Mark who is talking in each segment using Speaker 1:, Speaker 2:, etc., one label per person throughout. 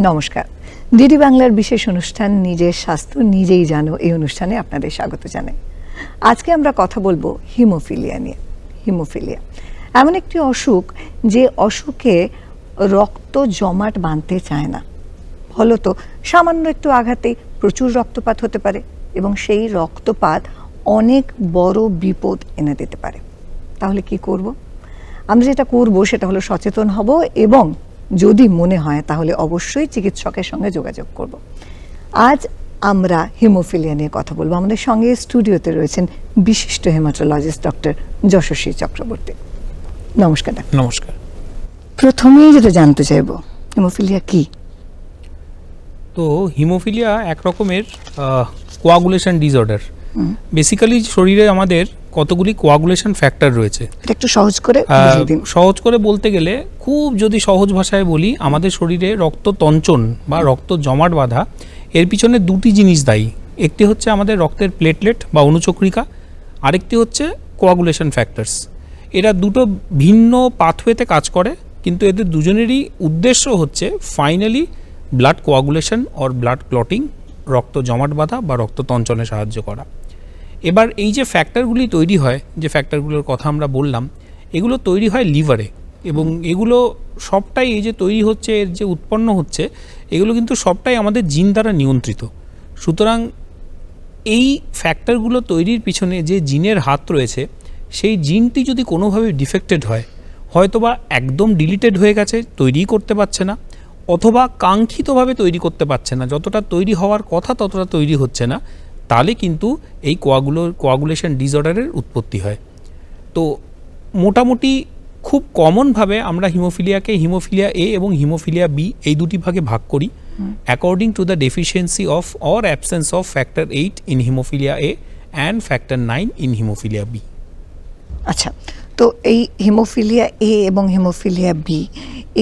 Speaker 1: নমস্কার। ডিডি বাংলার বিশেষ অনুষ্ঠান নিজের স্বাস্থ্য নিজেই জানো, এই অনুষ্ঠানে আপনাদের স্বাগত জানাই। আজকে আমরা কথা বলবো হিমোফিলিয়া নিয়ে। হিমোফিলিয়া এমন একটি অসুখ যে অসুখে রক্ত জমাট বাঁধতে চায় না, ফলত সামান্য একটু আঘাতেই প্রচুর রক্তপাত হতে পারে এবং সেই রক্তপাত অনেক বড় বিপদ এনে দিতে পারে। তাহলে কি করব? আমরা যেটা করব সেটা হলো সচেতন হব এবং যদি মনে হয় তাহলে অবশ্যই চিকিৎসকের সঙ্গে যোগাযোগ করব। আজ আমরা হিমোফিলিয়া নিয়ে কথা বলবো। আমাদের সঙ্গে স্টুডিওতে রয়েছেন বিশিষ্ট হেমাটোলজিস্ট ডক্টর যশস্বী চক্রবর্তী। নমস্কার।
Speaker 2: নমস্কার।
Speaker 1: প্রথমেই যেটা জানতে চাইব, হিমোফিলিয়া কি?
Speaker 2: তো হিমোফিলিয়া এক রকমের কোয়াগুলেশন ডিসঅর্ডার। বেসিক্যালি শরীরে আমাদের কতগুলি কোয়াগুলেশন ফ্যাক্টর রয়েছে।
Speaker 1: এটা একটু সহজ করে বুঝিয়ে দিন।
Speaker 2: সহজ করে বলতে গেলে, খুব যদি সহজ ভাষায় বলি, আমাদের শরীরে রক্ত তঞ্চন বা রক্ত জমাট বাঁধা এর পিছনে দুটি জিনিস দায়ী। একটি হচ্ছে আমাদের রক্তের প্লেটলেট বা অনুচক্রিকা, আরেকটি হচ্ছে কোয়াগুলেশন ফ্যাক্টরস। এরা দুটো ভিন্ন পাথওয়েতে কাজ করে, কিন্তু এদের দুজনেরই উদ্দেশ্য হচ্ছে finally blood coagulation or blood clotting, রক্ত জমাট বাঁধা বা রক্ত তঞ্চনে সাহায্য করা। এবার এই যে ফ্যাক্টরগুলি তৈরি হয়, যে ফ্যাক্টরগুলোর কথা আমরা বললাম, এগুলো তৈরি হয় লিভারে, এবং এগুলো সবটাই এই যে তৈরি হচ্ছে, এর যে উৎপন্ন হচ্ছে, এগুলো কিন্তু সবটাই আমাদের জিন দ্বারা নিয়ন্ত্রিত। সুতরাং এই ফ্যাক্টরগুলো তৈরির পিছনে যে জিনের হাত রয়েছে, সেই জিনটি যদি কোনোভাবে ডিফেক্টেড হয়, হয়তোবা একদম ডিলিটেড হয়ে গেছে, তৈরিই করতে পারছে না, অথবা কাঙ্ক্ষিতভাবে তৈরি করতে পারছে না, যতটা তৈরি হওয়ার কথা ততটা তৈরি হচ্ছে না, তাহলে কিন্তু এই কোয়াগুলেশন ডিসঅর্ডারের উৎপত্তি হয়। তো মোটামুটি খুব কমনভাবে আমরা হিমোফিলিয়াকে হিমোফিলিয়া এ এবং হিমোফিলিয়া বি এই দুটি ভাগে ভাগ করি, according to the deficiency of or absence of factor 8 in hemophilia A and factor 9 in hemophilia B.
Speaker 1: আচ্ছা, তো এই হিমোফিলিয়া এ এবং হিমোফিলিয়া বি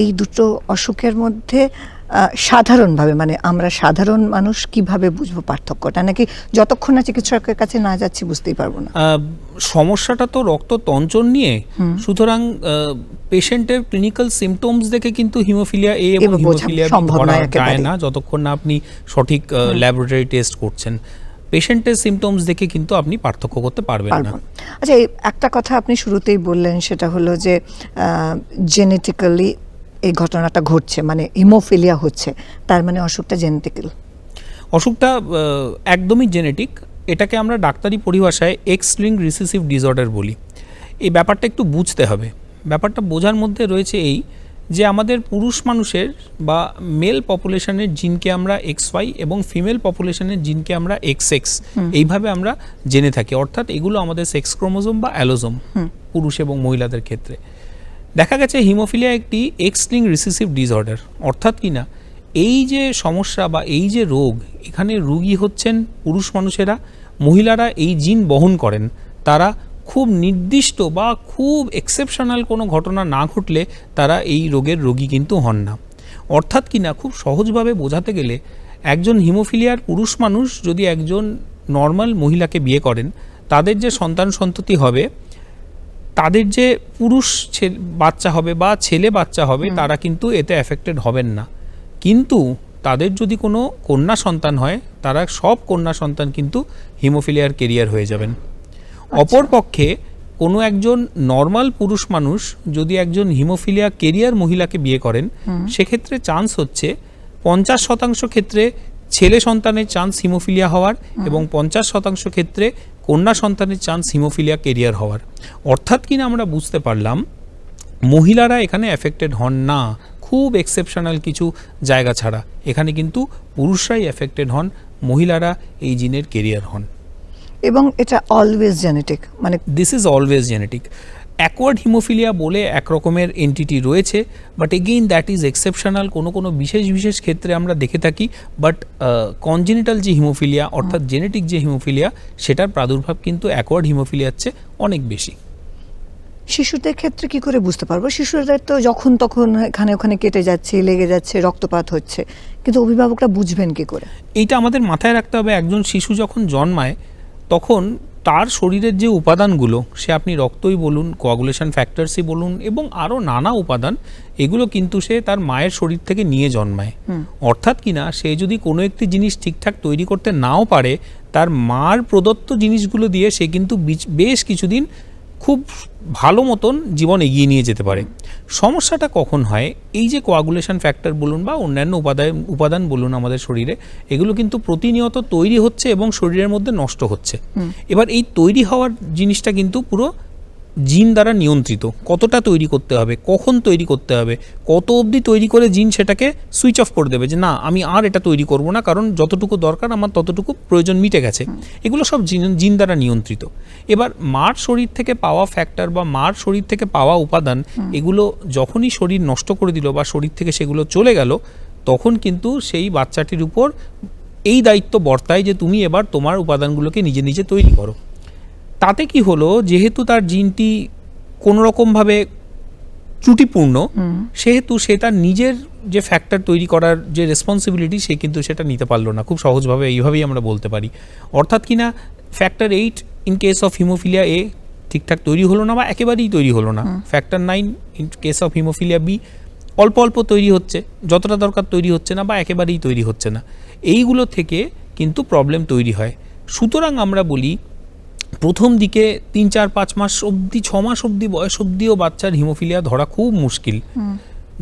Speaker 1: এই দুটো অসুখের মধ্যে সাধারণভাবে, মানে আমরা সাধারণ মানুষ কিভাবে বুঝবো পার্থক্যটা, নাকি যতক্ষণ না চিকিৎসকের কাছে না যাচ্ছি বুঝতেই পারবো না?
Speaker 2: সমস্যাটা তো রক্ত তঞ্চন নিয়ে, সুতরাং পেশেন্টের ক্লিনিক্যাল সিমটমস দেখে কিন্তু হিমোফিলিয়া এ এবং হিমোফিলিয়া বি ধরা যায় না, যতক্ষণ না আপনি সঠিক ল্যাবরেটরি টেস্ট করছেন। পেশেন্টের সিমটমস দেখে কিন্তু আপনি পার্থক্য করতে পারবেন না।
Speaker 1: আচ্ছা, একটা কথা আপনি শুরুতেই বললেন, সেটা হলো যে জেনেটিক্যালি এই ঘটনাটা ঘটছে, মানে হিমোফিলিয়া হচ্ছে, তার মানে অসুখটা জেনেটিক্যাল?
Speaker 2: অসুখটা একদমই জেনেটিক। এটাকে আমরা ডাক্তারি পরিভাষায় এক্স লিঙ্কড রিসেসিভ ডিসঅর্ডার বলি। এই ব্যাপারটা একটু বুঝতে হবে। ব্যাপারটা বোঝার মধ্যে রয়েছে এই যে আমাদের পুরুষ মানুষের বা মেল পপুলেশনের জিনকে আমরা XY এবং ফিমেল পপুলেশনের জিনকে আমরা XX এইভাবে আমরা জেনে থাকি, অর্থাৎ এগুলো আমাদের সেক্স ক্রোমোজোম বা অ্যালোজোম পুরুষ এবং মহিলাদের ক্ষেত্রে। দেখা গেছে হিমোফিলিয়া একটি এক্স লিঙ্কড রিসেসিভ ডিসঅর্ডার, অর্থাৎ কি না, এই যে সমস্যা বা এই যে রোগ, এখানে রোগী হচ্ছেন পুরুষ মানুষেরা। মহিলারা এই জিন বহন করেন, তারা খুব নির্দিষ্ট বা খুব এক্সেপশনাল কোনো ঘটনা না ঘটলে তারা এই রোগের রোগী কিন্তু হন না। অর্থাৎ কি না, খুব সহজভাবে বোঝাতে গেলে, একজন হিমোফিলিয়ার পুরুষ মানুষ যদি একজন নর্মাল মহিলাকে বিয়ে করেন, তাদের যে সন্তান সন্ততি হবে, তাদের যে পুরুষ বাচ্চা হবে বা ছেলে বাচ্চা হবে, তারা কিন্তু এতে এফেক্টেড হবেন না। কিন্তু তাদের যদি কোনো কন্যা সন্তান হয়, তারা সব কন্যা সন্তান কিন্তু হিমোফিলিয়ার কেরিয়ার হয়ে যাবেন। অপরপক্ষে কোনো একজন নর্মাল পুরুষ মানুষ যদি একজন হিমোফিলিয়া কেরিয়ার মহিলাকে বিয়ে করেন, সেক্ষেত্রে চান্স হচ্ছে 50% ক্ষেত্রে ছেলে সন্তানের চান্স হিমোফিলিয়া হওয়ার এবং 50% ক্ষেত্রে কন্যা সন্তানের চান্স হিমোফিলিয়া কেরিয়ার হওয়ার। অর্থাৎ কিনা আমরা বুঝতে পারলাম মহিলারা এখানে এফেক্টেড হন না, খুব এক্সেপশনাল কিছু জায়গা ছাড়া। এখানে কিন্তু পুরুষরাই এফেক্টেড হন, মহিলারা এই জিনের কেরিয়ার হন।
Speaker 1: এবং এটা অলওয়েজ জেনেটিক, মানে
Speaker 2: this is always genetic. Acquired haemophilia বলে এক রকমের এন্টিটি রয়েছে, but again that is exceptional, কোনো বিশেষ বিশেষ ক্ষেত্রে আমরা দেখে থাকি। বাট কনজেনিটাল যে হিমোফিলিয়া, অর্থাৎ জেনেটিক যে হিমোফিলিয়া, সেটার প্রাদুর্ভাব কিন্তু অ্যাকোয়ার্ড হিমোফিলিয়ার চেয়ে অনেক বেশি।
Speaker 1: শিশুদের ক্ষেত্রে কি করে বুঝতে পারবো? শিশুদের তো যখন তখন এখানে ওখানে কেটে যাচ্ছে, লেগে যাচ্ছে, রক্তপাত হচ্ছে, কিন্তু অভিভাবকরা বুঝবেন কি করে?
Speaker 2: এইটা আমাদের মাথায় রাখতে হবে। একজন শিশু যখন জন্মায়, তখন তার শরীরের যে উপাদানগুলো, সে আপনি রক্তই বলুন, কোয়াগুলেশন ফ্যাক্টরসই বলুন, এবং আরও নানা উপাদান, এগুলো কিন্তু সে তার মায়ের শরীর থেকে নিয়ে জন্মায়। অর্থাৎ কিনা সে যদি কোনো একটি জিনিস ঠিকঠাক তৈরি করতে নাও পারে, তার মার প্রদত্ত জিনিসগুলো দিয়ে সে কিন্তু বেশ কিছুদিন খুব ভালো মতন জীবন এগিয়ে নিয়ে যেতে পারে। সমস্যাটা কখন হয়, এই যে কোয়াগুলেশন ফ্যাক্টর বলুন বা অন্যান্য উপাদান বলুন আমাদের শরীরে, এগুলো কিন্তু প্রতিনিয়ত তৈরি হচ্ছে এবং শরীরের মধ্যে নষ্ট হচ্ছে। এবার এই তৈরি হওয়ার জিনিসটা কিন্তু পুরো জিন দ্বারা নিয়ন্ত্রিত। কতটা তৈরি করতে হবে, কখন তৈরি করতে হবে, কত অবধি তৈরি করে জিন সেটাকে সুইচ অফ করে দেবে যে না আমি আর এটা তৈরি করব না, কারণ যতটুকু দরকার আমার ততটুকু প্রয়োজন মিটে গেছে। এগুলো সব জিন দ্বারা নিয়ন্ত্রিত। এবার মার শরীর থেকে পাওয়া ফ্যাক্টর বা মার শরীর থেকে পাওয়া উপাদান, এগুলো যখনই শরীর নষ্ট করে দিল বা শরীর থেকে সেগুলো চলে গেল, তখন কিন্তু সেই বাচ্চাটির উপর এই দায়িত্ব বর্তায় যে তুমি এবার তোমার উপাদানগুলোকে নিজে নিজে তৈরি করো। তাতে কি হলো, যেহেতু তার জিনটি কোনোরকমভাবে ত্রুটিপূর্ণ, সেহেতু সে তার নিজের যে ফ্যাক্টর তৈরি করার যে রেসপন্সিবিলিটি, সে কিন্তু সেটা নিতে পারলো না। খুব সহজভাবে এইভাবেই আমরা বলতে পারি। অর্থাৎ কিনা factor 8 in case of hemophilia A ঠিকঠাক তৈরি হলো না বা একেবারেই তৈরি হলো না। Factor 9 in case of hemophilia B অল্প অল্প তৈরি হচ্ছে, যতটা দরকার তৈরি হচ্ছে না বা একেবারেই তৈরি হচ্ছে না। এইগুলো থেকে কিন্তু প্রবলেম তৈরি হয়। সুতরাং আমরা বলি প্রথম দিকে 3, 4, 5 মাস অবধি, 6 মাস অবধি বয়স অবধিও বাচ্চার হিমোফিলিয়া ধরা খুব মুশকিল।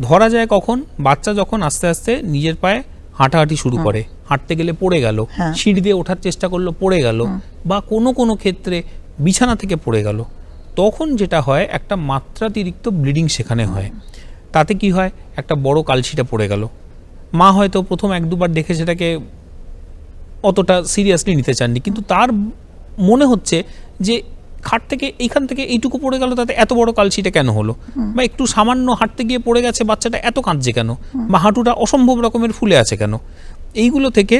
Speaker 2: ধরা যায় কখন, বাচ্চা যখন আস্তে আস্তে নিজের পায়ে হাঁটাহাঁটি শুরু করে, হাঁটতে গেলে পড়ে গেল, সিঁড়ি দিয়ে ওঠার চেষ্টা করলো পড়ে গেল, বা কোনো কোনো ক্ষেত্রে বিছানা থেকে পড়ে গেল, তখন যেটা হয় একটা মাত্রাতিরিক্ত ব্লিডিং সেখানে হয়। তাতে কি হয়, একটা বড় কালশিটা পড়ে গেল। মা হয়তো প্রথম 1-2 বার দেখে সেটাকে অতটা সিরিয়াসলি নিতে চাননি, কিন্তু তার মনে হচ্ছে যে খাট থেকে এইখান থেকে এইটুকু পড়ে গেল, তাতে এত বড় কালশিটা কেন হলো, বা একটু সামান্য হাঁটতে গিয়ে পড়ে গেছে, বাচ্চাটা এত কাঁদছে কেন, বা হাঁটুটা অসম্ভব রকমের ফুলে আছে কেন। এইগুলো থেকে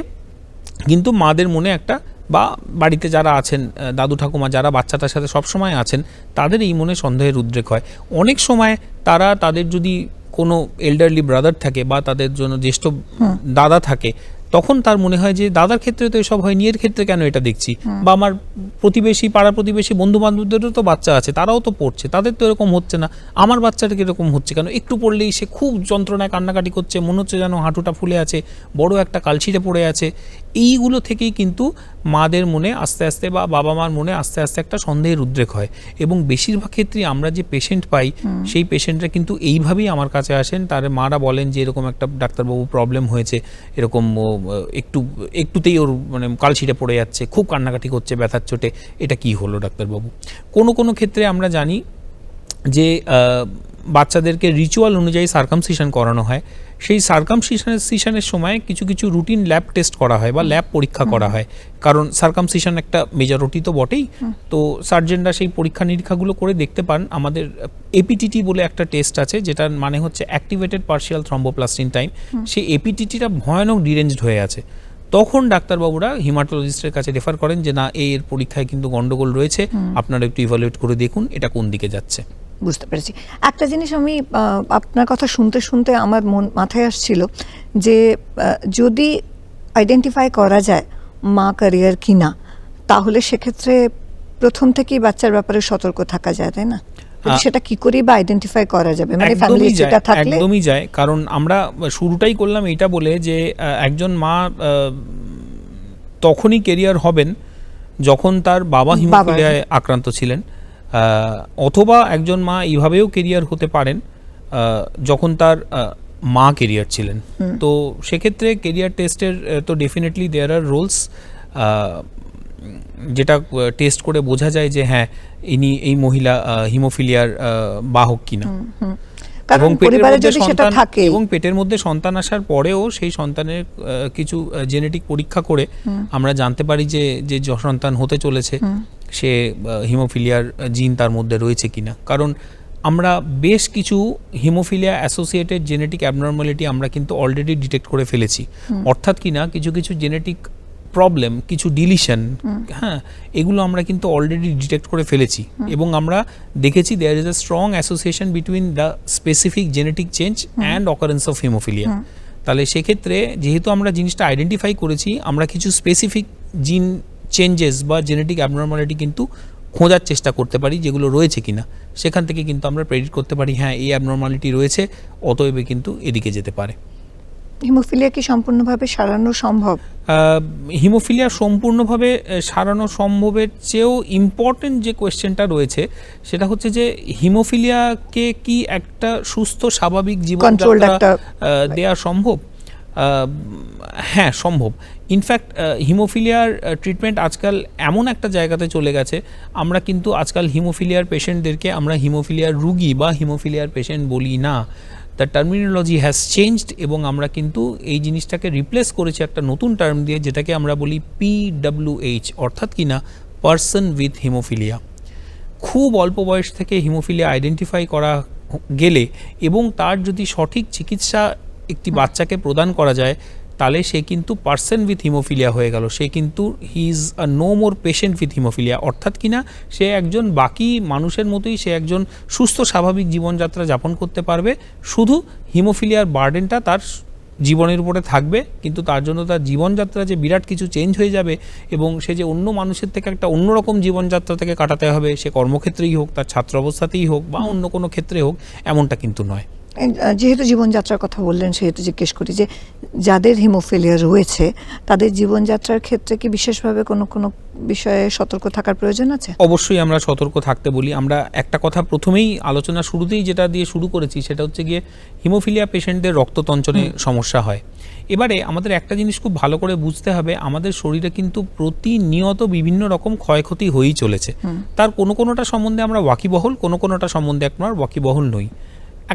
Speaker 2: কিন্তু মাদের মনে একটা, বা বাড়িতে যারা আছেন দাদু ঠাকুমা যারা বাচ্চাটার সাথে সবসময় আছেন, তাদের এই মনে সন্দেহের উদ্রেক হয়। অনেক সময় তারা তাদের যদি কোনো এল্ডারলি ব্রাদার থাকে বা তাদের জন্য জ্যেষ্ঠ দাদা থাকে, তখন তার মনে হয় যে দাদার ক্ষেত্রে তো এসব হয়নি, এর ক্ষেত্রে কেন এটা দেখছি, বা আমার প্রতিবেশী, পাড়া প্রতিবেশী, বন্ধু বান্ধবদেরও তো বাচ্চা আছে, তারাও তো পড়ছে, তাদের তো এরকম হচ্ছে না, আমার বাচ্চাটা এরকম হচ্ছে কেন, একটু পড়লেই সে খুব যন্ত্রণায় কান্নাকাটি করছে, মনে হচ্ছে যেন হাঁটুটা ফুলে আছে, বড় একটা কালশিটে পড়ে আছে। এইগুলো থেকেই কিন্তু মাদের মনে আস্তে আস্তে বা বাবা মার মনে আস্তে আস্তে একটা সন্দেহের উদ্রেক হয়। এবং বেশিরভাগ ক্ষেত্রে আমরা যে পেশেন্ট পাই, সেই পেশেন্টরা কিন্তু এইভাবেই আমার কাছে আসেন। তার মারা বলেন যে এরকম একটা ডাক্তারবাবু প্রবলেম হয়েছে, এরকম একটুতেই ওর মানে কালশিটে পড়ে যাচ্ছে, খুব কান্নাকাটি করছে ব্যথার চোটে, এটা কি হলো ডাক্তারবাবু। কোনো কোনো ক্ষেত্রে আমরা জানি যে বাচ্চাদেরকে রিচুয়াল অনুযায়ী সার্কামসিশন করানো হয়। সেই সার্কামসিশনের সময় কিছু কিছু রুটিন ল্যাব টেস্ট করা হয় বা ল্যাব পরীক্ষা করা হয়, কারণ সার্কামসিশন একটা মেজরিটি তো বটেই। তো সার্জেনরা সেই পরীক্ষা নিরীক্ষাগুলো করে দেখতে পান। আমাদের এপিটিটি বলে একটা টেস্ট আছে, যেটার মানে হচ্ছে অ্যাক্টিভেটেড পার্শিয়াল থ্রম্বোপ্লাস্টিন টাইম। সেই এপিটিটিটা ভয়ানক ডিরেঞ্জড হয়ে আছে। তখন ডাক্তারবাবুরা হিমাটোলজিস্টের কাছে রেফার করেন যে না, এর পরীক্ষায় কিন্তু গন্ডগোল রয়েছে, আপনারা একটু ইভালুয়েট করে দেখুন এটা কোন দিকে যাচ্ছে।
Speaker 1: বুঝতে পেরেছি। একটা জিনিস আমি আপনার কথা শুনতে শুনতে আমার মাথায় আসছিল যে যদি আইডেন্টিফাই করা যায় মা ক্যারিয়ার কি না, তাহলে সেক্ষেত্রে প্রথম থেকেই বাচ্চার ব্যাপারে সতর্ক থাকা যায়, তাই না? সেটা কি করে বা আইডেন্টিফাই করা যাবে, মানে ফ্যামিলি সেটা থাকলে?
Speaker 2: একদমই যায়, কারণ আমরা শুরুটাই করলাম এটা বলে যে একজন মা তখনই ক্যারিয়ার হবেন যখন তার বাবা হিমোফিলিয়ায় আক্রান্ত ছিলেন, অথবা একজন মা এইভাবেও কেরিয়ার হতে পারেন যখন তার মা কেরিয়ার ছিলেন। তো সেক্ষেত্রে কেরিয়ার টেস্টের তো ডেফিনেটলি দেয়ার আর রোলস, যেটা টেস্ট করে বোঝা যায় যে হ্যাঁ এই মহিলা হিমোফিলিয়ার বাহক কিনা। এবং পেটের মধ্যে সন্তান আসার পরেও সেই সন্তানের কিছু জেনেটিক পরীক্ষা করে আমরা জানতে পারি যে সন্তান হতে চলেছে সে হিমোফিলিয়ার জিন তার মধ্যে রয়েছে কিনা। কারণ আমরা বেশ কিছু হিমোফিলিয়া অ্যাসোসিয়েটেড জেনেটিক অ্যাবনর্মালিটি আমরা কিন্তু অলরেডি ডিটেক্ট করে ফেলেছি। অর্থাৎ কিনা কিছু কিছু জেনেটিক প্রবলেম, কিছু ডিলিশন, হ্যাঁ, এগুলো আমরা কিন্তু অলরেডি ডিটেক্ট করে ফেলেছি এবং আমরা দেখেছি there is a strong association between the specific genetic change and occurrence of hemophilia. তাহলে সেক্ষেত্রে যেহেতু আমরা জিনিসটা আইডেন্টিফাই করেছি, আমরা কিছু স্পেসিফিক জিন চেঞ্জেস বা জেনেটিক অ্যাবনর্মালিটি কিন্তু খোঁজার চেষ্টা করতে পারি যেগুলো রয়েছে কিনা, সেখান থেকে কিন্তু আমরা প্রেডিক্ট করতে পারি হ্যাঁ এই অ্যাবনর্মালিটি রয়েছে, অতএব কিন্তু এদিকে যেতে পারে।
Speaker 1: হিমোফিলিয়া কি সম্পূর্ণভাবে সারানো সম্ভব?
Speaker 2: হিমোফিলিয়া সম্পূর্ণভাবে সারানো সম্ভবের চেয়েও ইম্পর্টেন্ট যে কোয়েশ্চেনটা রয়েছে সেটা হচ্ছে যে হিমোফিলিয়াকে কি একটা সুস্থ স্বাভাবিক জীবনযাত্রা দেওয়া সম্ভব? হ্যাঁ সম্ভব। ইনফ্যাক্ট হিমোফিলিয়ার ট্রিটমেন্ট আজকাল এমন একটা জায়গাতে চলে গেছে, আমরা কিন্তু আজকাল হিমোফিলিয়ার পেশেন্টদেরকে আমরা হিমোফিলিয়ার রুগী বা হিমোফিলিয়ার পেশেন্ট বলি না। দ্য টার্মিনোলজি হ্যাজ চেঞ্জড এবং আমরা কিন্তু এই জিনিসটাকে রিপ্লেস করেছি একটা নতুন টার্ম দিয়ে, যেটাকে আমরা বলি PWH, অর্থাৎ কিনা পারসন উইথ হিমোফিলিয়া। খুব অল্প বয়স থেকে হিমোফিলিয়া আইডেন্টিফাই করা গেলে এবং তার যদি সঠিক চিকিৎসা একটি বাচ্চাকে প্রদান করা যায়, তাহলে সে কিন্তু পারসন উইথ হিমোফিলিয়া হয়ে গেল, সে কিন্তু he is a no more patient with hemophilia, অর্থাৎ কিনা সে একজন বাকি মানুষের মতোই সে একজন সুস্থ স্বাভাবিক জীবনযাত্রা যাপন করতে পারবে। শুধু হিমোফিলিয়ার বার্ডেনটা তার জীবনের উপরে থাকবে, কিন্তু তার জন্য তার জীবনযাত্রা যে বিরাট কিছু চেঞ্জ হয়ে যাবে এবং সে যে অন্য মানুষের থেকে একটা অন্যরকম জীবনযাত্রা থেকে কাটাতে হবে, সে কর্মক্ষেত্রেই হোক, তার ছাত্র অবস্থাতেই হোক বা অন্য কোনো ক্ষেত্রে হোক, এমনটা কিন্তু নয়।
Speaker 1: যেহেতু জীবনযাত্রার কথা বললেন সেহেতু জিজ্ঞেস করি যে যাদের হিমোফিলিয়া রয়েছে তাদের জীবনযাত্রার ক্ষেত্রে কি বিশেষভাবে কোনো কোনো বিষয়ে সতর্ক থাকার প্রয়োজন আছে?
Speaker 2: অবশ্যই আমরা সতর্ক থাকতে বলি। আমরা একটা কথা প্রথমেই আলোচনা শুরুতেই যেটা দিয়ে শুরু করেছি সেটা হচ্ছে গিয়ে হিমোফিলিয়া পেশেন্টদের রক্ততঞ্চনে সমস্যা হয়। এবারে আমাদের একটা জিনিস খুব ভালো করে বুঝতে হবে, আমাদের শরীরে কিন্তু প্রতিনিয়ত বিভিন্ন রকম ক্ষয়ক্ষতি হয়েই চলেছে। তার কোনো কোনোটা সম্বন্ধে আমরা ওয়াকিবহল, কোনো কোনোটা সম্বন্ধে আপনার ওয়াকিবহল নই।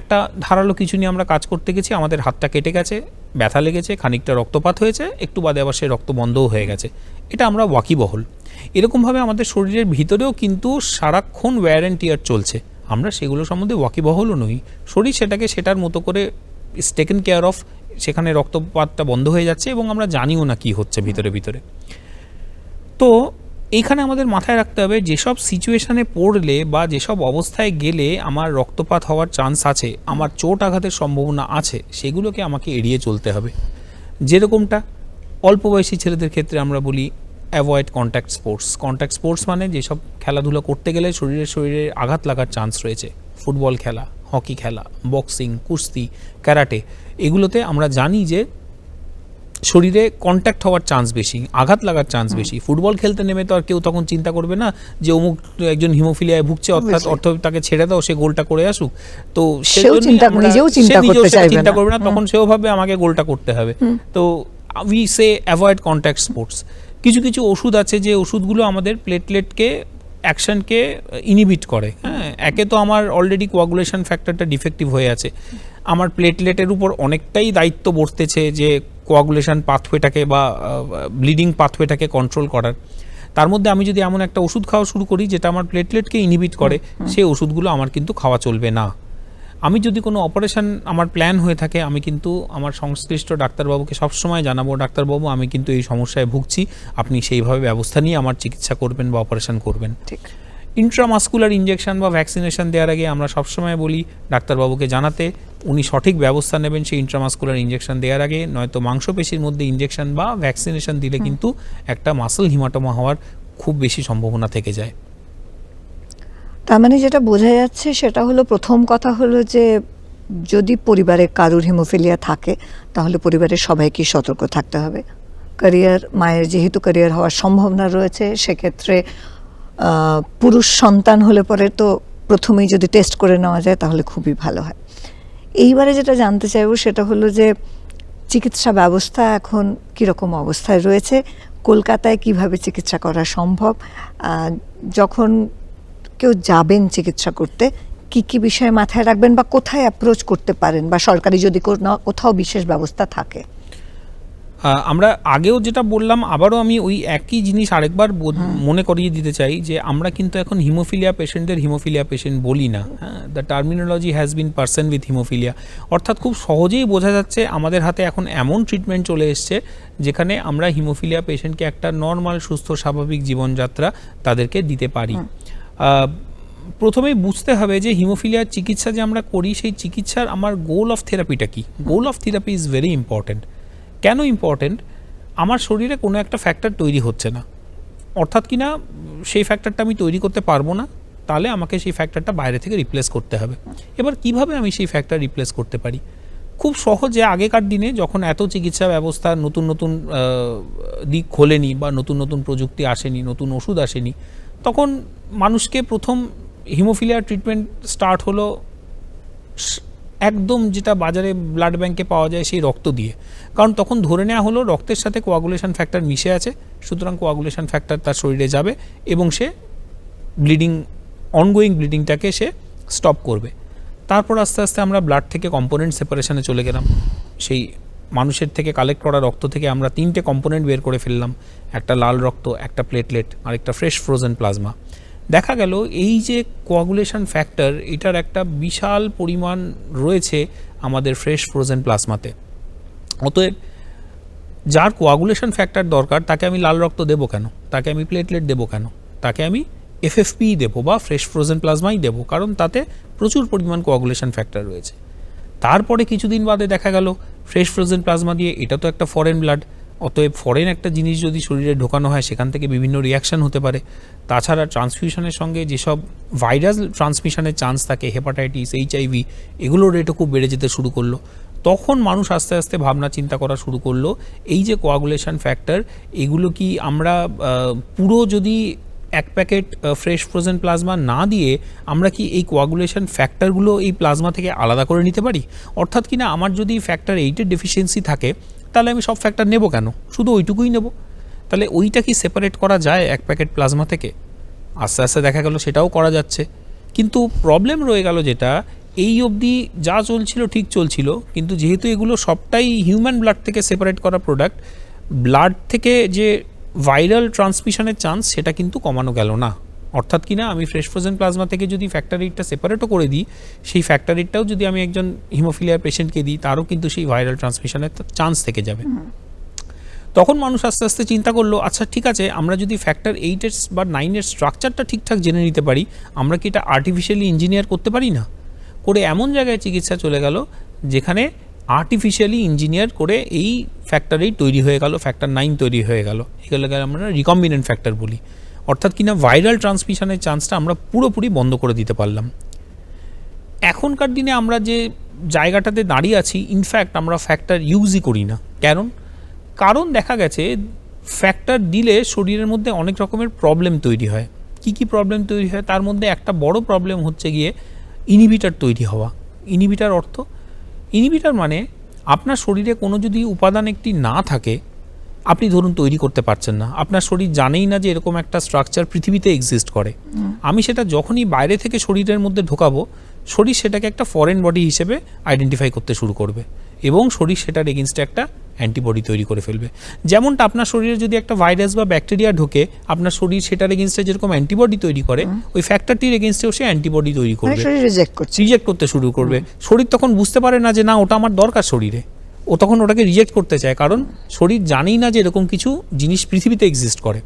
Speaker 2: একটা ধারালো কিছু নিয়ে আমরা কাজ করতে গেছি, আমাদের হাতটা কেটে গেছে, ব্যথা লেগেছে, খানিকটা রক্তপাত হয়েছে, একটু বাদে আবার সেই রক্ত বন্ধও হয়ে গেছে, এটা আমরা ওয়াকিবহল। এরকমভাবে আমাদের শরীরের ভিতরেও কিন্তু সারাক্ষণ ওয়্যার অ্যান্ড টিয়ার চলছে, আমরা সেগুলো সম্বন্ধে ওয়াকিবহলও নই। শরীর সেটাকে সেটার মতো করে ইজ টেকেন কেয়ার অফ, সেখানে রক্তপাতটা বন্ধ হয়ে যাচ্ছে এবং আমরা জানিও না কি হচ্ছে ভিতরে ভিতরে। তো এইখানে আমাদের মাথায় রাখতে হবে যেসব সিচুয়েশানে পড়লে বা যেসব অবস্থায় গেলে আমার রক্তপাত হওয়ার চান্স আছে, আমার চোট আঘাতের সম্ভাবনা আছে, সেগুলোকে আমাকে এড়িয়ে চলতে হবে। যেরকমটা অল্প বয়সী ছেলেদের ক্ষেত্রে আমরা বলি avoid contact sports. Contact sports মানে যেসব খেলাধুলো করতে গেলে শরীরে আঘাত লাগার চান্স রয়েছে, ফুটবল খেলা, হকি খেলা, বক্সিং, কুস্তি, ক্যারাটে, এগুলোতে আমরা জানি যে শরীরে কন্ট্যাক্ট হওয়ার চান্স বেশি, আঘাত লাগার চান্স বেশি। ফুটবল খেলতে নেমে তো আর কেউ তখন চিন্তা করবে না যে অমুক একজন হিমোফিলিয়ায় ভুগছে, অর্থ তাকে ছেড়ে দাও, সে গোলটা করে আসুক। তো
Speaker 1: নিজেও চিন্তা
Speaker 2: করবে না, তখন সেও ভাবে আমাকে গোলটা করতে হবে। তো we say avoid contact sports. কিছু কিছু ওষুধ আছে যে ওষুধগুলো আমাদের প্লেটলেটকে অ্যাকশনকে ইনহিবিট করে। হ্যাঁ, একে তো আমার অলরেডি কোয়াগুলেশন ফ্যাক্টরটা ডিফেক্টিভ হয়ে আছে, আমার প্লেটলেটের উপর অনেকটাই দায়িত্ব বর্তেছে যে কোয়াগুলেশন পাথওয়েটাকে বা ব্লিডিং পাথওয়েটাকে কন্ট্রোল করার। তার মধ্যে আমি যদি এমন একটা ওষুধ খাওয়া শুরু করি যেটা আমার প্লেটলেটকে ইনহিবিট করে, সেই ওষুধগুলো আমার কিন্তু খাওয়া চলবে না। আমি যদি কোনো অপারেশন আমার প্ল্যান হয়ে থাকে, আমি কিন্তু আমার সংশ্লিষ্ট ডাক্তারবাবুকে সবসময় জানাবো, ডাক্তারবাবু আমি কিন্তু এই সমস্যায় ভুগছি, আপনি সেইভাবে ব্যবস্থা নিয়ে আমার চিকিৎসা করবেন বা অপারেশন করবেন।
Speaker 1: ঠিক।
Speaker 2: ইন্ট্রামাস্কুলার ইঞ্জেকশন বা ভ্যাকসিনেশন দেওয়ার আগে আমরা সবসময় বলি ডাক্তারবাবুকে জানাতে, উনি সঠিক ব্যবস্থা নেবেন সেই ইন্ট্রামাস্কুলার ইঞ্জেকশন দেওয়ার আগে, নয়তো মাংসপেশির মধ্যে ইঞ্জেকশন বা ভ্যাকসিনেশন দিলে কিন্তু একটা মাসল হিমাটোমা হওয়ার খুব বেশি সম্ভাবনা থেকে যায়।
Speaker 1: তার মানে যেটা বোঝা যাচ্ছে সেটা হলো, প্রথম কথা হলো যে যদি পরিবারে কারোর হিমোফিলিয়া থাকে তাহলে পরিবারের সবাইকে সতর্ক থাকতে হবে। মায়ের যেহেতু ক্যারিয়ার হওয়ার সম্ভাবনা রয়েছে, সেক্ষেত্রে পুরুষ সন্তান হলে পরে তো প্রথমেই যদি টেস্ট করে নেওয়া যায় তাহলে খুবই ভালো হয়। এইবারে যেটা জানতে চাইব সেটা হলো যে চিকিৎসা ব্যবস্থা এখন কীরকম অবস্থায় রয়েছে, কলকাতায় কিভাবে চিকিৎসা করা সম্ভব, যখন কেউ যাবেন চিকিৎসা করতে কি কি বিষয়ে মাথায় রাখবেন বা কোথায় অ্যাপ্রোচ করতে পারেন, বা সরকারি যদি কোথাও বিশেষ ব্যবস্থা থাকে?
Speaker 2: আমরা আগেও যেটা বললাম, আবারও আমি ওই একই জিনিস আরেকবার মনে করিয়ে দিতে চাই যে আমরা কিন্তু এখন হিমোফিলিয়া পেশেন্টদের হিমোফিলিয়া পেশেন্ট বলি না। হ্যাঁ, the terminology has been person with hemophilia, অর্থাৎ খুব সহজেই বোঝা যাচ্ছে আমাদের হাতে এখন এমন ট্রিটমেন্ট চলে এসছে যেখানে আমরা হিমোফিলিয়া পেশেন্টকে একটা নর্মাল সুস্থ স্বাভাবিক জীবনযাত্রা তাদেরকে দিতে পারি। প্রথমেই বুঝতে হবে যে হিমোফিলিয়ার চিকিৎসা যে আমরা করি, সেই চিকিৎসার আমার গোল অফ থেরাপিটা কি। Goal of therapy is very important. কেন ইম্পর্ট্যান্ট? আমার শরীরে কোনো একটা ফ্যাক্টর তৈরি হচ্ছে না, অর্থাৎ কিনা সেই ফ্যাক্টরটা আমি তৈরি করতে পারবো না, তাহলে আমাকে সেই ফ্যাক্টরটা বাইরে থেকে রিপ্লেস করতে হবে। এবার কিভাবে আমি সেই ফ্যাক্টর রিপ্লেস করতে পারি? খুব সহজে, আগেকার দিনে যখন এত চিকিৎসা ব্যবস্থা নতুন নতুন দিক খোলেনি বা নতুন নতুন প্রযুক্তি আসেনি, নতুন ওষুধ আসেনি, তখন মানুষকে প্রথম হিমোফিলিয়ার ট্রিটমেন্ট স্টার্ট হলো একদম যেটা বাজারে ব্লাড ব্যাংকে পাওয়া যায় সেই রক্ত দিয়ে। কারণ তখন ধরে নেওয়া হলো রক্তের সাথে কোয়াগুলেশন ফ্যাক্টর মিশে আছে, সুতরাং কোয়াগুলেশন ফ্যাক্টর তার শরীরে যাবে এবং সে ব্লিডিং, অনগোয়িং ব্লিডিংটাকে সে স্টপ করবে। তারপর আস্তে আস্তে আমরা ব্লাড থেকে কম্পোনেন্ট সেপারেশনে চলে গেলাম। সেই মানুষের থেকে কালেক্ট করা রক্ত থেকে আমরা 3টে কম্পোনেন্ট বের করে ফেললাম, একটা লাল রক্ত, একটা প্লেটলেট আর একটা ফ্রেশ ফ্রোজেন প্লাজমা। দেখা গেল এই যে কোয়াগুলেশন ফ্যাক্টর, এটার একটা বিশাল পরিমাণ রয়েছে আমাদের ফ্রেশ ফ্রোজেন প্লাজমাতে। অতএব যার কোয়াগুলেশন ফ্যাক্টর দরকার তাকে আমি লাল রক্ত দেবো কেন, তাকে আমি প্লেটলেট দেবো কেন, তাকে আমি এফএফপি দেবো বা ফ্রেশ ফ্রোজেন প্লাজমাই দেবো, কারণ তাতে প্রচুর পরিমাণ কোয়াগুলেশন ফ্যাক্টর রয়েছে। তারপরে কিছুদিন বাদে দেখা গেল ফ্রেশ ফ্রোজেন প্লাজমা দিয়ে, এটা তো একটা ফরেন ব্লাড, অতএব ফরেন একটা জিনিস যদি শরীরে ঢোকানো হয় সেখান থেকে বিভিন্ন রিয়াকশান হতে পারে। তাছাড়া ট্রান্সফিউশনের সঙ্গে যেসব ভাইরাস ট্রান্সমিশনের চান্স থাকে, হেপাটাইটিস, এইচআইভি, এগুলোর রেটও খুব বেড়ে যেতে শুরু করলো। তখন মানুষ আস্তে আস্তে ভাবনা চিন্তা করা শুরু করলো, এই যে কোয়াগুলেশন ফ্যাক্টর, এগুলো কি আমরা পুরো যদি এক প্যাকেট ফ্রেশ ফ্রোজেন প্লাজমা না দিয়ে আমরা কি এই কোয়াগুলেশন ফ্যাক্টরগুলো এই প্লাজমা থেকে আলাদা করে নিতে পারি? অর্থাৎ কিনা আমার যদি ফ্যাক্টর 8-এর ডেফিসিয়েন্সি থাকে, তাহলে আমি সব ফ্যাক্টর নেব কেন, শুধু ওইটুকুই নেব। তাহলে ওইটা কি সেপারেট করা যায় এক প্যাকেট প্লাজমা থেকে? আস্তে আস্তে দেখা গেল সেটাও করা যাচ্ছে। কিন্তু প্রবলেম রয়ে গেল যেটা, এই অবধি যা চলছিল ঠিক চলছিল, কিন্তু যেহেতু এগুলো সবটাই হিউম্যান ব্লাড থেকে সেপারেট করা প্রোডাক্ট, ব্লাড থেকে যে ভাইরাল ট্রান্সমিশনের চান্স সেটা কিন্তু কমানো গেল না। অর্থাৎ কিনা আমি ফ্রেশ ফ্রোজেন প্লাজমা থেকে যদি ফ্যাক্টর 8টা সেপারেটও করে দিই, সেই ফ্যাক্টর 8টাও যদি আমি একজন হিমোফিলিয়ার পেশেন্টকে দিই, তারও কিন্তু সেই ভাইরাল ট্রান্সমিশনের চান্স থেকে যাবে। তখন মানুষ আস্তে আস্তে চিন্তা করলো, আচ্ছা ঠিক আছে, আমরা যদি ফ্যাক্টর 8-এর বা 9-এর স্ট্রাকচারটা ঠিকঠাক জেনে নিতে পারি, আমরা কি এটা আর্টিফিশিয়ালি ইঞ্জিনিয়ার করতে পারি না? করে এমন জায়গায় চিকিৎসা চলে গেল যেখানে আর্টিফিশিয়ালি ইঞ্জিনিয়ার করে এই ফ্যাক্টর 8 তৈরি হয়ে গেল, ফ্যাক্টর 9 তৈরি হয়ে গেল। এগুলোকে আমরা রিকম্বিনেন্ট ফ্যাক্টর বলি। অর্থাৎ কিনা ভাইরাল ট্রান্সমিশনের চান্সটা আমরা পুরোপুরি বন্ধ করে দিতে পারলাম। এখনকার দিনে আমরা যে জায়গাটাতে দাঁড়িয়ে আছি, ইনফ্যাক্ট আমরা ফ্যাক্টর ইউজই করি না। কারণ দেখা গেছে ফ্যাক্টর দিলে শরীরের মধ্যে অনেক রকমের প্রবলেম তৈরি হয়। কি কি প্রবলেম তৈরি হয়? তার মধ্যে একটা বড় প্রবলেম হচ্ছে গিয়ে ইনহিবিটার তৈরি হওয়া। ইনহিবিটার অর্থ, ইনহিবিটার মানে আপনার শরীরে কোনো যদি উপাদান একটি না থাকে, আপনি ধরুন তৈরি করতে পারছেন না, আপনার শরীর জানেই না যে এরকম একটা স্ট্রাকচার পৃথিবীতে এক্সিস্ট করে, আমি সেটা যখনই বাইরে থেকে শরীরের মধ্যে ঢোকাবো, শরীর সেটাকে একটা ফরেন বডি হিসেবে আইডেন্টিফাই করতে শুরু করবে এবং শরীর সেটার এগেনস্টে একটা অ্যান্টিবডি তৈরি করে ফেলবে। যেমনটা আপনার শরীরে যদি একটা ভাইরাস বা ব্যাকটেরিয়া ঢোকে, আপনার শরীর সেটার এগেনস্টে যেরকম অ্যান্টিবডি তৈরি করে, ওই ফ্যাক্টরটির এগেনস্টেও সে অ্যান্টিবডি তৈরি করবে, রিজেক্ট করতে শুরু করবে। শরীর তখন বুঝতে পারে না যে না, ওটা আমার দরকার শরীরে, ও তখন ওটাকে রিজেক্ট করতে চায়, কারণ শরীর জানেই না যে এরকম কিছু জিনিস পৃথিবীতে এক্সিস্ট করে।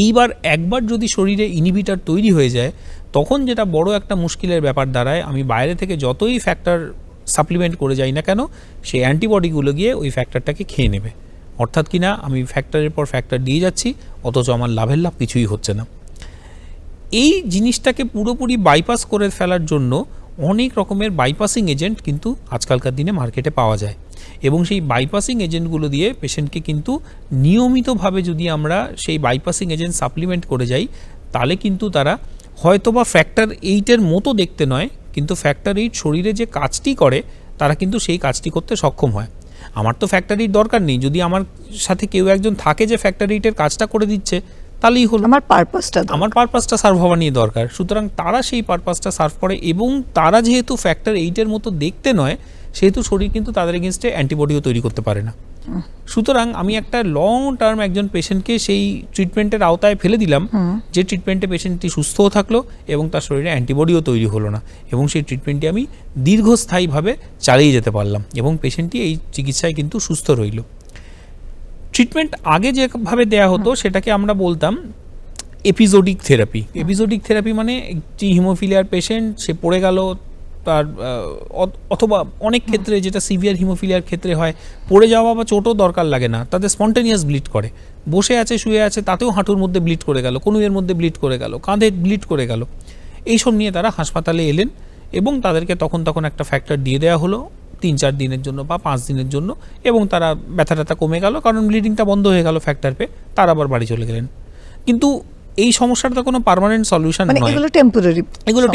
Speaker 2: এইবার একবার যদি শরীরে ইনহিবিটার তৈরি হয়ে যায়, তখন যেটা বড় একটা মুশকিলের ব্যাপার দাঁড়ায়, আমি বাইরে থেকে যতই ফ্যাক্টর সাপ্লিমেন্ট করে যাই না কেন, সেই অ্যান্টিবডিগুলো গিয়ে ওই ফ্যাক্টরটাকে খেয়ে নেবে। অর্থাৎ কিনা আমি ফ্যাক্টরের পর ফ্যাক্টর দিয়ে যাচ্ছি, অথচ আমার লাভের লাভ কিছুই হচ্ছে না। এই জিনিসটাকে পুরোপুরি বাইপাস করে ফেলার জন্য অনেক রকমের বাইপাসিং এজেন্ট কিন্তু আজকালকার দিনে মার্কেটে পাওয়া যায়, এবং সেই বাইপাসিং এজেন্টগুলো দিয়ে পেশেন্টকে কিন্তু নিয়মিতভাবে যদি আমরা সেই বাইপাসিং এজেন্ট সাপ্লিমেন্ট করে যাই, তাহলে কিন্তু তারা হয়তোবা ফ্যাক্টর 8-এর মতো দেখতে নয়, কিন্তু ফ্যাক্টর 8 শরীরে যে কাজটি করে তারা কিন্তু সেই কাজটি করতে সক্ষম হয়। আমার তো ফ্যাক্টর 8 দরকার নেই, যদি আমার সাথে কেউ একজন থাকে যে ফ্যাক্টর 8-এর কাজটা করে দিচ্ছে, তাহলেই হলো। আমার পারপাসটা সার্ভ হওয়া নিয়ে দরকার। সুতরাং তারা সেই পারপাসটা সার্ভ করে, এবং তারা যেহেতু ফ্যাক্টর 8-এর মতো দেখতে নয়, সেহেতু শরীর কিন্তু তাদের এগেনস্টে অ্যান্টিবডিও তৈরি করতে পারে না। সুতরাং আমি একটা লং টার্ম একজন পেশেন্টকে সেই ট্রিটমেন্টের আওতায় ফেলে দিলাম, যে ট্রিটমেন্টে পেশেন্টটি সুস্থও থাকলো এবং তার শরীরে অ্যান্টিবডিও তৈরি হলো না, এবং সেই ট্রিটমেন্টটি আমি দীর্ঘস্থায়ীভাবে চালিয়ে যেতে পারলাম, এবং পেশেন্টটি এই চিকিৎসায় কিন্তু সুস্থ রইল। ট্রিটমেন্ট আগে যেভাবে দেয়া হতো সেটাকে আমরা বলতাম এপিজোডিক থেরাপি। এপিজোডিক থেরাপি মানে একটি হিমোফিলিয়ার পেশেন্ট, সে পড়ে গেল, তার অথবা অনেক ক্ষেত্রে যেটা সিভিয়ার হিমোফিলিয়ার ক্ষেত্রে হয়, পড়ে যাওয়া বা চোটও দরকার লাগে না, তাদের স্পন্টেনিয়াস ব্লিড করে, বসে আছে শুয়ে আছে তাতেও হাঁটুর মধ্যে ব্লিড করে গেল, কনুইয়ের মধ্যে ব্লিড করে গেল, কাঁধে ব্লিড করে গেল, এইসব নিয়ে তারা হাসপাতালে এলেন এবং তাদেরকে তখন একটা ফ্যাক্টর দিয়ে দেওয়া হলো 3-4 দিনের জন্য বা 5 দিনের জন্য, এবং তারা ব্যথা কমে গেল, কারণ ব্লিডিংটা বন্ধ হয়ে গেল ফ্যাক্টর পেয়ে, তারা আবার বাড়ি চলে গেলেন। কিন্তু এই সমস্যাটা কোনো পার্মানেন্ট সলিউশন নয়,
Speaker 1: এগুলো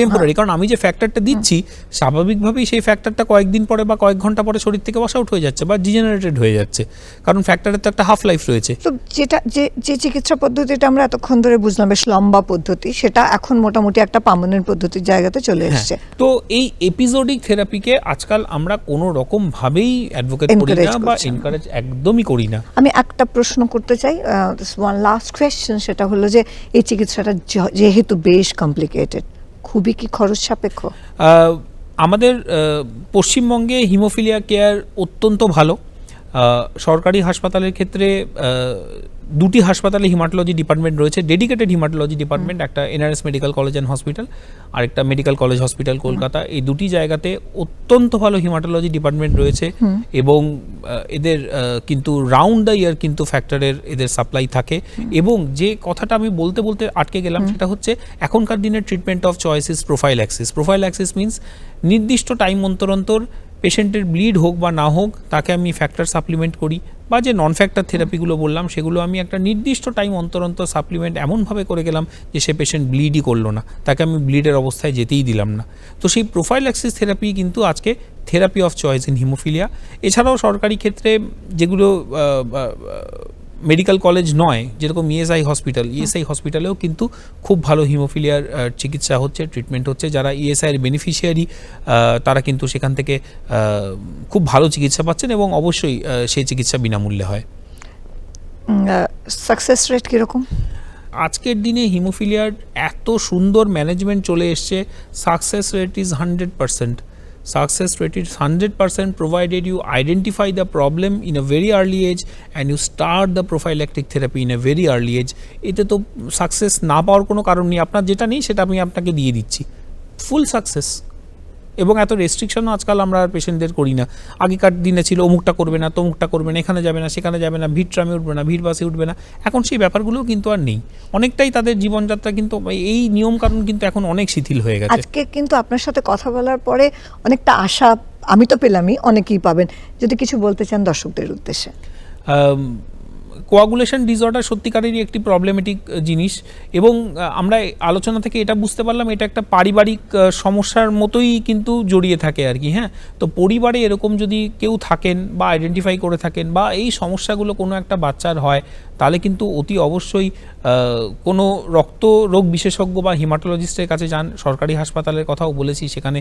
Speaker 1: টেম্পোরারি।
Speaker 2: কারণ আমি যে ফ্যাক্টরটা দিচ্ছি স্বাভাবিকভাবেই সেই ফ্যাক্টরটা কয়েকদিন পরে বা কয়েক ঘন্টা পরে শরীর থেকে ওয়াশ আউট হয়ে যাচ্ছে বা ডিজেনারেটেড হয়ে যাচ্ছে, কারণ ফ্যাক্টরের তো একটা হাফ লাইফ রয়েছে।
Speaker 1: তো যে চিকিৎসা পদ্ধতিটা আমরা এতক্ষণ ধরে বুঝলাম বেশ লম্বা পদ্ধতি, সেটা এখন মোটামুটি একটা পার্মানেন্ট পদ্ধতির জায়গাতে চলে এসেছে।
Speaker 2: তো এই এপিসোডিক থেরাপিকে আজকাল আমরা কোনো রকম ভাবেই অ্যাডভোকেট করি না বা এনকারেজ একদমই করি না।
Speaker 1: আমি একটা প্রশ্ন করতে চাই, ওয়ান লাস্ট কোয়েশ্চেন, সেটা হলো যে এই চিকিৎসাটা যেহেতু বেশ কমপ্লিকেটেড, খুবই কি খরচ সাপেক্ষ?
Speaker 2: আমাদের পশ্চিমবঙ্গে হিমোফিলিয়া কেয়ার অত্যন্ত ভালো। সরকারি হাসপাতালের ক্ষেত্রে 2টি হাসপাতালে হিমাটোলজি ডিপার্টমেন্ট রয়েছে, ডেডিকেটেড হিমাটোলজি ডিপার্টমেন্ট, একটা NRS medical college and hospital আর একটা মেডিকেল কলেজ হসপিটাল কলকাতা। এই 2টি জায়গাতে অত্যন্ত ভালো হিমাটোলজি ডিপার্টমেন্ট রয়েছে এবং এদের কিন্তু রাউন্ড দ্য ইয়ার কিন্তু ফ্যাক্টরের এদের সাপ্লাই থাকে। এবং যে কথাটা আমি বলতে আটকে গেলাম সেটা হচ্ছে এখনকার দিনের treatment of choice is prophylaxis. Prophylaxis means নির্দিষ্ট টাইম অন্তর পেশেন্টের ব্লিড হোক বা না হোক তাকে আমি ফ্যাক্টর সাপ্লিমেন্ট করি, বা যে নন ফ্যাক্টর থেরাপিগুলো বললাম সেগুলো আমি একটা নির্দিষ্ট টাইম অন্তর সাপ্লিমেন্ট এমনভাবে করে গেলাম যে সে পেশেন্ট ব্লিডই করলো না, তাকে আমি ব্লিডের অবস্থায় যেতেই দিলাম না। তো সেই প্রোফাইল্যাক্সিস থেরাপি কিন্তু আজকে therapy of choice in haemophilia. এছাড়াও সরকারি ক্ষেত্রে যেগুলো মেডিকেল কলেজ নয়, যেরকম ইএসআই হসপিটালেও কিন্তু খুব ভালো হিমোফিলিয়ার চিকিৎসা হচ্ছে, ট্রিটমেন্ট হচ্ছে। যারা ইএসআইয়ের বেনিফিশিয়ারি তারা কিন্তু সেখান থেকে খুব ভালো চিকিৎসা পাচ্ছেন এবং অবশ্যই সেই চিকিৎসা বিনামূল্যে হয়।
Speaker 1: সাকসেস রেট কীরকম?
Speaker 2: আজকের দিনে হিমোফিলিয়ার এত সুন্দর ম্যানেজমেন্ট চলে এসছে, success rate is 100%. Success rate is 100% provided you identify the problem in a very early age and you start the prophylactic therapy in a very early age. এতে তো সাকসেস না পাওয়ার কোনো কারণ নেই, আপনার যেটা নেই সেটা আমি আপনাকে দিয়ে দিচ্ছি, ফুল সাকসেস। এবং এত রেস্ট্রিকশনও আজকাল আমরা পেশেন্টদের করি না। আগেকার দিনে ছিল অমুকটা করবে না, তমুকটা করবে না, এখানে যাবে না, সেখানে যাবে না, ভিড় ট্রামে উঠবে না, ভিড় বাসে উঠবে না, এখন সেই ব্যাপারগুলোও কিন্তু আর নেই। অনেকটাই তাদের জীবনযাত্রা কিন্তু এই নিয়মকানুন কিন্তু এখন অনেক শিথিল হয়ে গেছে।
Speaker 1: আজকে কিন্তু আপনার সাথে কথা বলার পরে অনেকটা আশা আমি তো পেলামই, অনেকেই পাবেন। যদি কিছু বলতে চান দর্শকদের উদ্দেশ্যে।
Speaker 2: কোয়াগুলেশন ডিসঅর্ডার সত্যিকারেরই একটি প্রবলেমেটিক জিনিস এবং আমরা আলোচনা থেকে এটা বুঝতে পারলাম এটা একটা পারিবারিক সমস্যার মতোই কিন্তু জড়িয়ে থাকে আর কি। হ্যাঁ, তো পরিবারে এরকম যদি কেউ থাকেন বা আইডেন্টিফাই করে থাকেন বা এই সমস্যাগুলো কোনো একটা বাচ্চার হয়, তাহলে কিন্তু অতি অবশ্যই কোনো রক্ত রোগ বিশেষজ্ঞ বা হিমাটোলজিস্টের কাছে যান। সরকারি হাসপাতালের কথাও বলেছি, সেখানে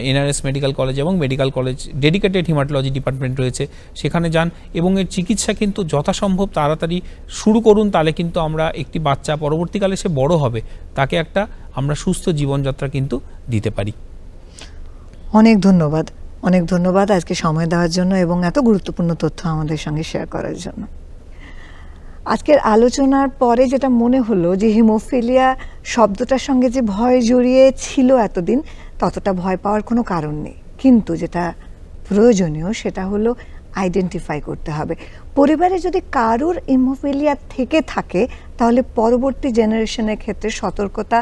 Speaker 2: এনআরএস মেডিকেল কলেজ এবং medical college dedicated haematology department রয়েছে, সেখানে যান এবং এর চিকিৎসা কিন্তু যথাসম্ভব তাড়াতাড়ি শুরু করুন। তাহলে কিন্তু আমরা একটি বাচ্চা পরবর্তীকালে সে বড় হবে, তাকে একটা আমরা সুস্থ জীবনযাত্রা কিন্তু দিতে পারি।
Speaker 1: অনেক ধন্যবাদ আজকে সময় দেওয়ার জন্য এবং এত গুরুত্বপূর্ণ তথ্য আমাদের সঙ্গে শেয়ার করার জন্য। আজকের আলোচনার পরে যেটা মনে হলো যে হিমোফিলিয়া শব্দটার সঙ্গে যে ভয় জড়িয়ে ছিল এতদিন, ততটা ভয় পাওয়ার কোনো কারণ নেই। কিন্তু যেটা প্রয়োজনীয় সেটা হলো আইডেন্টিফাই করতে হবে। পরিবারে যদি কারোর হিমোফিলিয়া থেকে থাকে তাহলে পরবর্তী জেনারেশনের ক্ষেত্রে সতর্কতা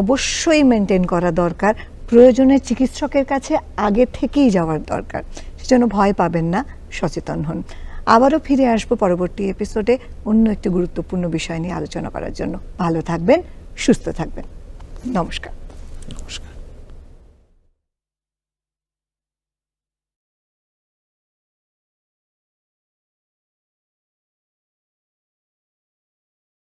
Speaker 1: অবশ্যই মেনটেন করা দরকার। প্রয়োজনে চিকিৎসকের কাছে আগে থেকেই যাওয়ার দরকার। সেজন্য ভয় পাবেন না, সচেতন হন। আবারও ফিরে আসবো পরবর্তী এপিসোডে অন্য একটি গুরুত্বপূর্ণ বিষয় নিয়ে আলোচনা করার জন্য। ভালো থাকবেন, সুস্থ থাকবেন। নমস্কার।